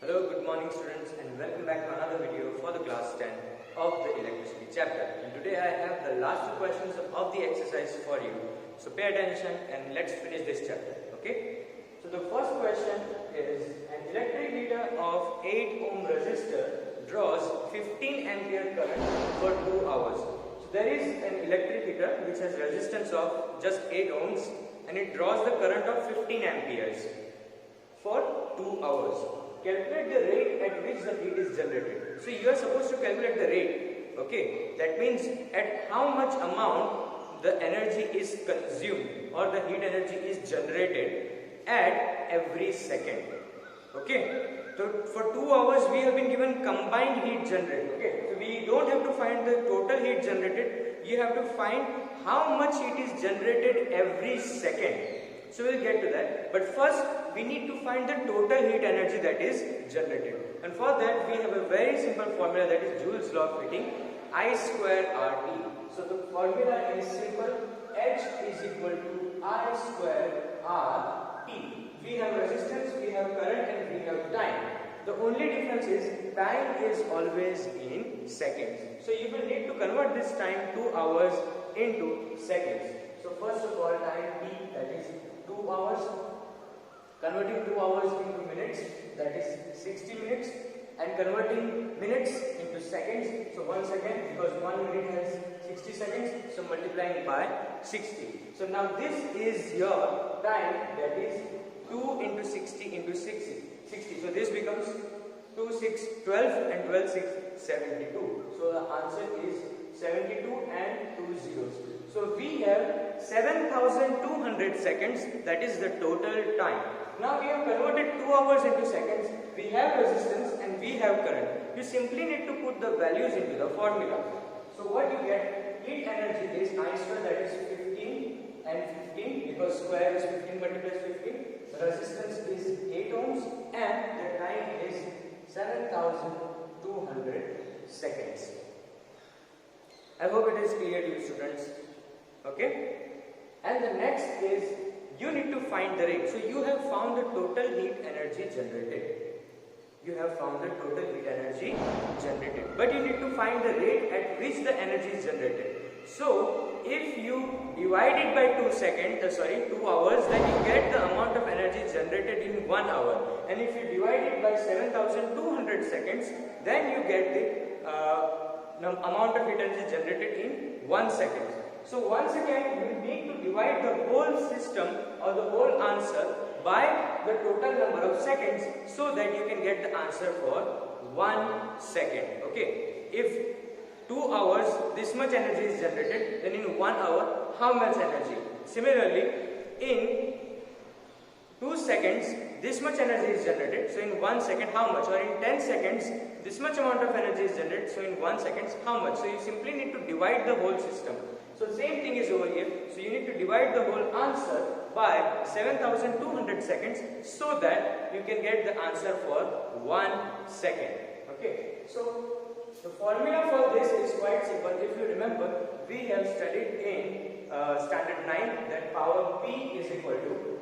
Hello, good morning students, and welcome back to another video for the class 10 of the electricity chapter. And today I have the last two questions of the exercise for you. So pay attention and let's finish this chapter, okay? So the first question is, an electric meter of 8 ohm resistor draws 15 ampere current for 2 hours. So there is an electric heater which has resistance of just 8 ohms and it draws the current of 15 amperes for 2 hours. Calculate the rate at which the heat is generated. So you are supposed to calculate the rate, okay? That means at how much amount the energy is consumed or the heat energy is generated at every second, okay? So for 2 hours we have been given combined heat generated, okay? So we don't have to find the total heat generated, you have to find how much heat is generated every second. So we'll get to that, but first we need to find the total heat energy that is generated, and for that we have a very simple formula, that is Joule's law of heating, I square RT. So the formula is simple, H is equal to I square RT. We have resistance, we have current, and we have time. The only difference is time is always in seconds. So you will need to convert this time 2 hours into seconds. So first of all, time T, that is 2 hours, converting 2 hours into minutes, that is 60 minutes, and converting minutes into seconds. So 1 second, because 1 minute has 60 seconds, so multiplying by 60. So now this is your time, that is 2 into 60 into 60. So this becomes 2, 6, 12, and 12, 6, 72. So the answer is 72 and 2 zeros. So we have 7,200 seconds, that is the total time. Now we have converted 2 hours into seconds, we have resistance and we have current. You simply need to put the values into the formula. So what you get, heat energy is I square, that is 15 and 15, because square is 15 multiplies 15. The resistance is 8 ohms and the time is 7,200 seconds. I hope it is clear to you students. Okay? And the next is, you need to find the rate. So you have found the total heat energy generated. But you need to find the rate at which the energy is generated. So if you divide it by 2 hours, then you get the amount of energy generated in 1 hour. And if you divide it by 7,200 seconds, then you get the amount of heat energy generated in 1 second. So once again, you need to divide the whole system or the whole answer by the total number of seconds, so that you can get the answer for 1 second. Okay, if 2 hours this much energy is generated, then in 1 hour how much energy? Similarly, in 2 seconds this much energy is generated, so in 1 second how much? Or in 10 seconds this much amount of energy is generated, so in 1 second how much? So you simply need to divide the whole system. So same thing is over here. So you need to divide the whole answer by 7,200 seconds, so that you can get the answer for 1 second. Okay. So the formula for this is quite simple. If you remember, we have studied in standard 9 that power P is equal to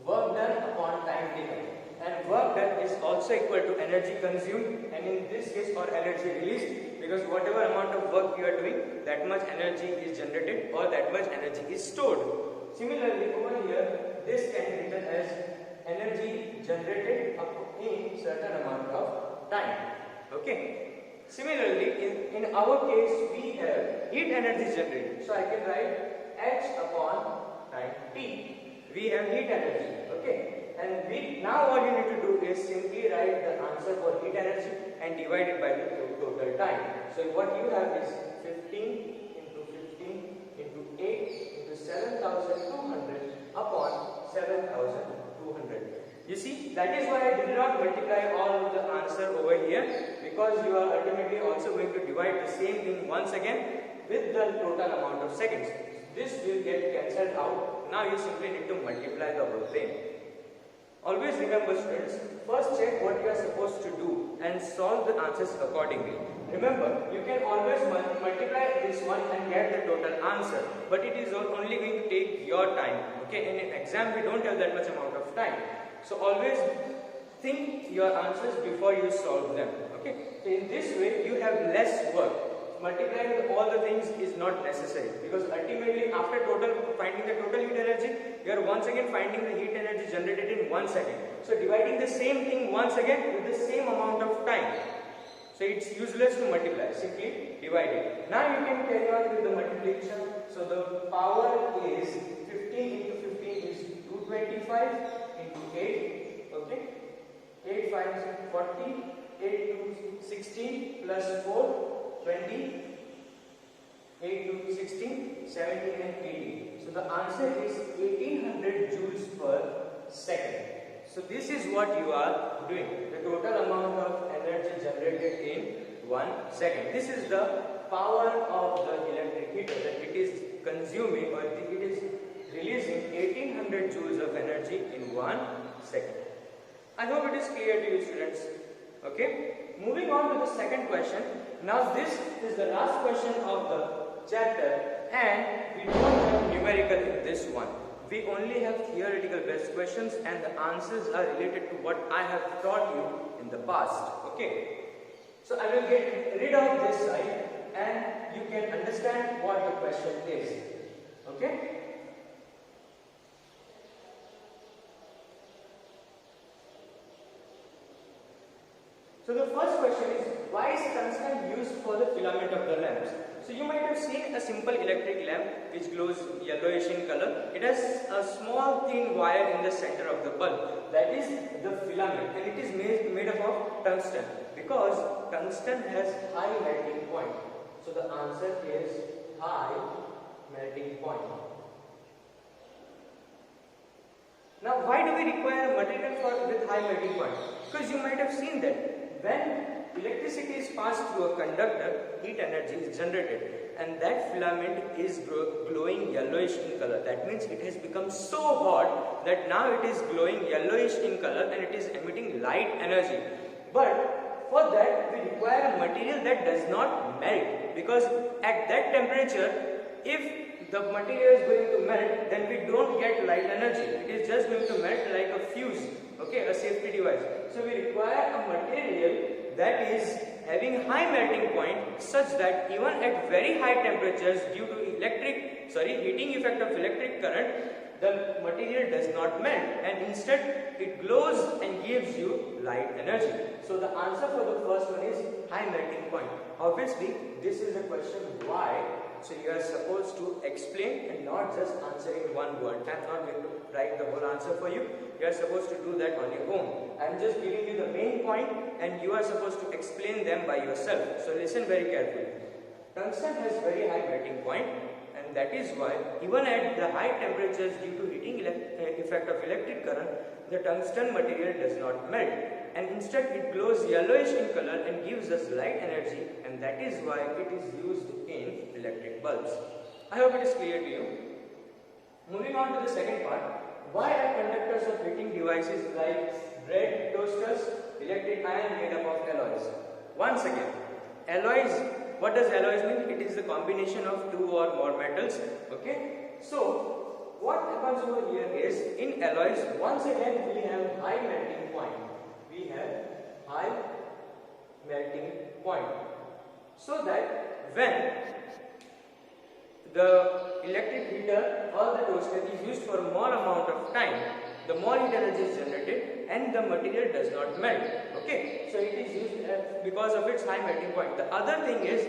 work done upon time taken. And work done is also equal to energy consumed, and in this case, or energy released, because whatever amount of work you are doing, that much energy is generated or that much energy is stored. Similarly, over here, this can be written as energy generated in certain amount of time. Okay. Similarly, in our case, we have heat energy generated. So I can write H upon time T. We have heat energy. Okay. And now all you need to do is simply write the answer for heat energy and divide it by the total time. So what you have is 15 into 8 into 7,200 upon 7,200. You see, that is why I did not multiply all of the answer over here, because you are ultimately also going to divide the same thing once again with the total amount of seconds. This will get cancelled out. Now you simply need to multiply the whole thing. Always remember students, first check what you are supposed to do and solve the answers accordingly. Remember, you can always multiply this one and get the total answer, but it is only going to take your time. Okay, in an exam we don't have that much amount of time. So always think your answers before you solve them. Okay, so in this way you have less work. Multiplying all the things is not necessary, because ultimately after finding the total heat energy, you are once again finding the heat energy generated in 1 second. So dividing the same thing once again with the same amount of time. So it's useless to multiply, simply divide it. Now you can carry on with the multiplication. So the power is 15 into 15 is 225 into 8. Okay, 8 5 is 40, 8 to 16 plus 4, 20, 8 to 16, 17 and 18. So the answer is 1800 joules per second. So this is what you are doing, the total amount of energy generated in 1 second. This is the power of the electric heater, that it is consuming or it is releasing 1800 joules of energy in 1 second. I hope it is clear to you, students. Okay, moving on to the second question. Now this is the last question of the chapter, and we don't have numerical in this one. We only have theoretical based questions, and the answers are related to what I have taught you in the past. Okay, so I will get rid of this side and you can understand what the question is. Okay. So the first question is, why is tungsten used for the filament of the lamps? So you might have seen a simple electric lamp which glows yellowish in color. It has a small thin wire in the center of the bulb. That is the filament, and it is made up of tungsten, because tungsten has high melting point. So the answer is high melting point. Now why do we require a material with high melting point? Because you might have seen that when electricity is passed through a conductor, heat energy is generated, and that filament is glowing yellowish in color. That means it has become so hot that now it is glowing yellowish in color and it is emitting light energy. But for that we require a material that does not melt, because at that temperature, if the material is going to melt, then we don't get light energy. It is just going to melt like a fuse. Okay, a safety device. So we require a material that is having high melting point, such that even at very high temperatures, due to heating effect of electric current, the material does not melt, and instead it glows and gives you light energy. So the answer for the first one is high melting point. Obviously this is a question why, so you are supposed to explain and not just answer in one word. I am not going to write the whole answer for you. You are supposed to do that on your own. I am just giving you the main point and you are supposed to explain them by yourself. So listen very carefully. Tungsten has very high melting point, and that is why even at the high temperatures, due to heating effect of electric current, the tungsten material does not melt, and instead it glows yellowish in color and gives us light energy, and that is why it is used in electric bulbs. I hope it is clear to you. Moving on to the second part, why are conductors of heating devices like bread toasters electric iron made up of alloys? Once again, alloys, what does alloys mean? It is the combination of two or more metals. Okay, so what happens over here is, in alloys, once again we have high melting point. We have high melting point, so that when the electric heater or the toaster is used for more amount of time, the more heat energy is generated and the material does not melt. Okay, so it is used because of its high melting point. The other thing is,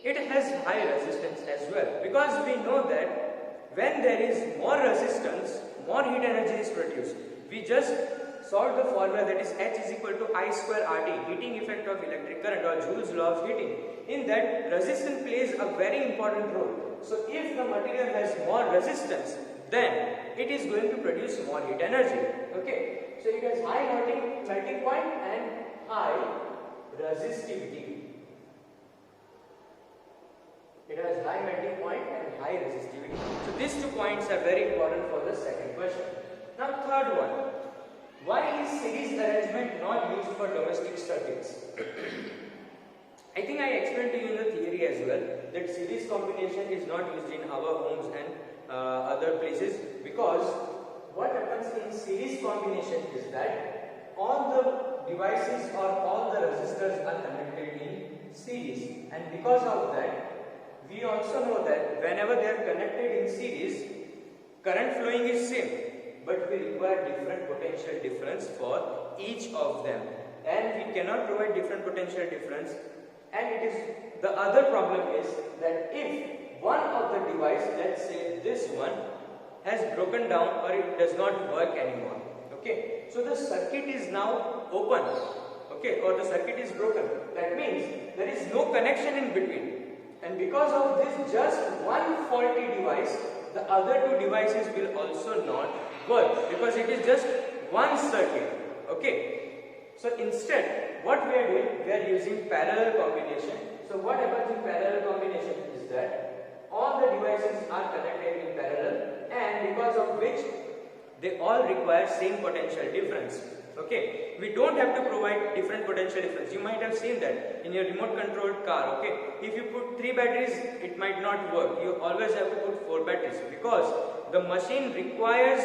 it has high resistance as well, because we know that when there is more resistance, more heat energy is produced. We just solved the formula, that is H is equal to I square RT, heating effect of electric current, or Joule's law of heating. In that, resistance plays a very important role. So if the material has more resistance, then it is going to produce more heat energy. Okay, so it has high melting point and high resistivity. It has high melting point and high resistivity. So these 2 points are very important for the second question. Now third one, why is series arrangement not used for domestic circuits? I think I explained to you in the theory as well that series combination is not used in our homes and other places, because what happens in series combination is that on the devices or all the resistors are connected in series, and because of that we also know that whenever they are connected in series, current flowing is same, but we require different potential difference for each of them, and we cannot provide different potential difference. And it is the other problem is that if one of the device, let's say this one, has broken down or it does not work anymore, okay, so the circuit is now open, okay, or the circuit is broken. That means there is no connection in between, and because of this just one faulty device, the other two devices will also not work, because it is just one circuit, okay. So instead what we are doing, we are using parallel combination. So what happens in parallel combination is that all the devices are connected in parallel, and because of which they all require same potential difference, okay. We don't have to provide different potential difference. You might have seen that in your remote controlled car, okay. If you put 3 batteries, it might not work. You always have to put 4 batteries, because the machine requires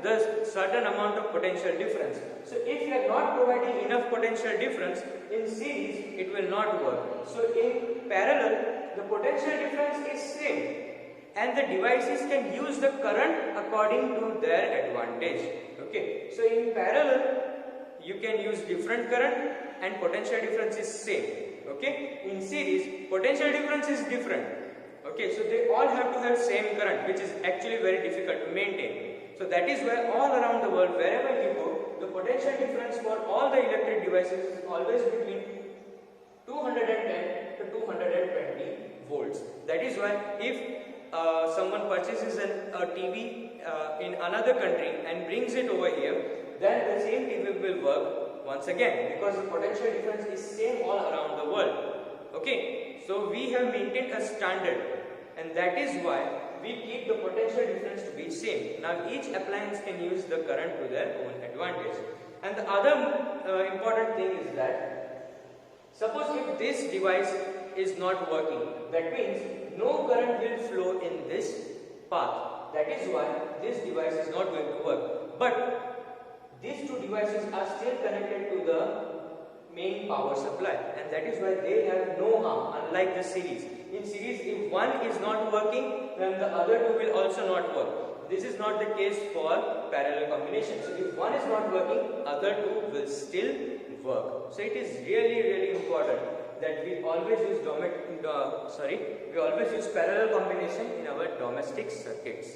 the certain amount of potential difference. So if you are not providing enough potential difference in series, it will not work. So in parallel, the potential difference is same, and the devices can use the current according to their advantage, okay. So in parallel you can use different current and potential difference is same, okay. In series, potential difference is different, okay. So they all have to have same current, which is actually very difficult to maintain. So that is why all around the world, wherever you go, the potential difference for all the electric devices is always between 210 to 220 volts. That is why if someone purchases a TV in another country and brings it over here, then the same TV will work once again, because the potential difference is same all around the world, okay. So we have maintained a standard, and that is why we keep the potential difference to be same. Now each appliance can use the current to their own advantage. And the other important thing is that suppose if this device is not working, that means no current will flow in this path. That is why this device is not going to work. But these two devices are still connected to the main power supply, and that is why they have no harm, unlike the series. In series, if one is not working, then the other two will also not work. This is not the case for parallel combination. So if one is not working, other two will still work. So it is really important that we always use parallel combination in our domestic circuits.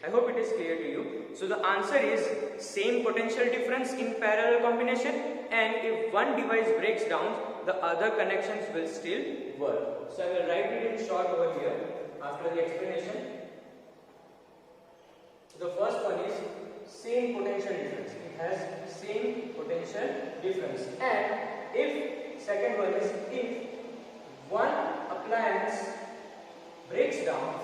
I hope it is clear to you. So the answer is same potential difference in parallel combination, and if one device breaks down, the other connections will still work. So I will write it in short over here after the explanation. The first one is same potential difference. It has same potential difference. And if second one is if one appliance breaks down,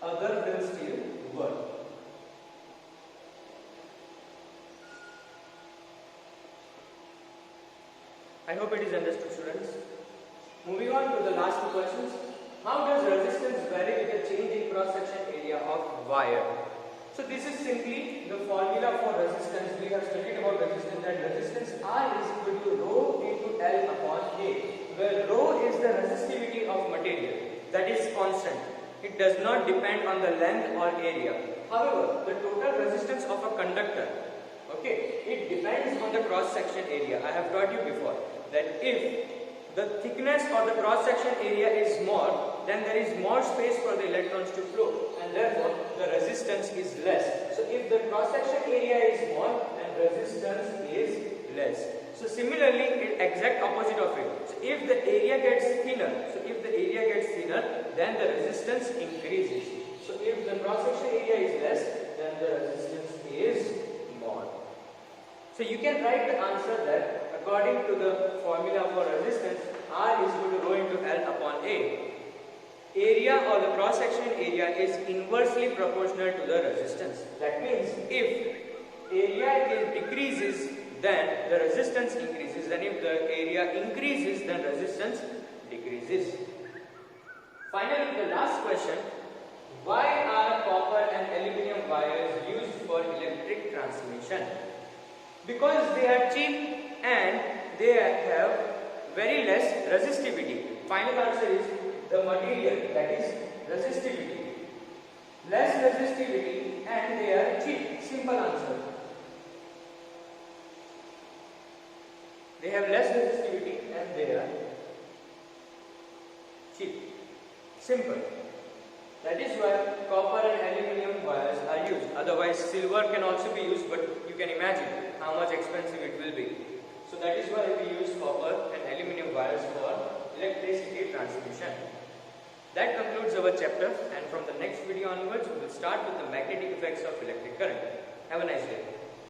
other will still work. I hope it is understood, students. Moving on to the last two questions. How does resistance vary with the change in cross-section area of wire? So this is simply the formula for resistance. We have studied about resistance, that resistance R is equal to rho into L upon A, where rho is the resistivity of material, that is constant. It does not depend on the length or area. However, the total resistance of a conductor, okay, it depends on the cross-section area. I have taught you before that if the thickness or the cross-section area is more, then there is more space for the electrons to flow, and therefore the resistance is less. So if the cross-section area is more, then resistance is less. So similarly, exact opposite of it. So if the area gets thinner, then the resistance increases. So if the cross-section area is less, then the resistance is more. So you can write the answer that according to the formula for resistance, R is equal to rho into L upon A. Area or the cross-section area is inversely proportional to the resistance. That means if area decreases, then the resistance increases, and if the area increases, then resistance decreases. Finally, the last question, Why are copper and aluminum wires used for electric transmission? Because they are cheap and they have very less resistivity. Final answer is the material, that is resistivity. Less resistivity and they are cheap. Simple answer. They have less resistivity and they are cheap. Simple. That is why copper and aluminum wires are used. Otherwise silver can also be used, but you can imagine how much expensive it will be. So that is why we use copper and aluminum wires for electricity transmission. That concludes our chapter, and from the next video onwards we will start with the magnetic effects of electric current. Have a nice day.